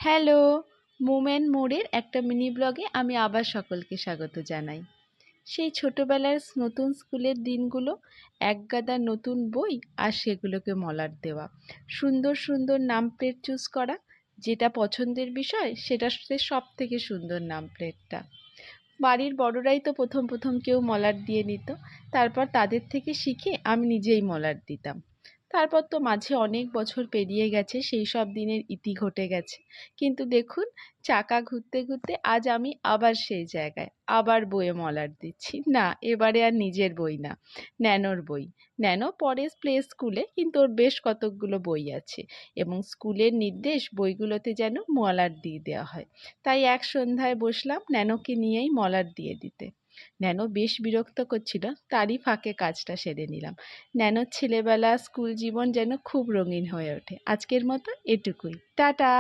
Hello, মোমেন মোড়ের একটা mini ব্লগে আমি আবার সকলকে স্বাগত জানাই। সেই ছোটবেলার নতুন স্কুলের দিনগুলো, একগাদা নতুন বই আর সেগুলোকে মলাট দেওয়া, সুন্দর সুন্দর নাম প্লেট চুজ করা, যেটা পছন্দের বিষয় সেটা সব থেকে সুন্দর নাম প্লেটটা। বাড়ির বড়রাই তো প্রথম প্রথম কেউ মলাট দিয়ে নিত, তারপর তাদের থেকে শিখে আমি নিজেই মলাট দিতাম। তারপর তো মাঝে অনেক বছর পেরিয়ে গেছে, সেই সব দিনের ইতি ঘটে গেছে। কিন্তু দেখুন, চাকা ঘুরতে ঘুরতে আজ আমি আবার সেই জায়গায়, আবার বইয়ে মলাট দিচ্ছি। না, এবারে আর নিজের বই না, ন্যানোর বই। ন্যানো পড়ে প্লে স্কুলে, কিন্তু ওর বেশ কতকগুলো বই আছে এবং স্কুলের নির্দেশ বইগুলোতে যেন মলাট দিয়ে দেওয়া হয়। তাই এক সন্ধ্যায় বসলাম ন্যানোকে নিয়েই মলাট দিয়ে দিতে। ন্যানো বেশ বিরক্ত করছিল, তারই ফাঁকে কাজটা সেরে নিলাম। ন্যানোর ছেলেবেলা, স্কুল জীবন যেন খুব রঙিন হয়ে ওঠে। আজকের মতো এটুকুই, টাটা।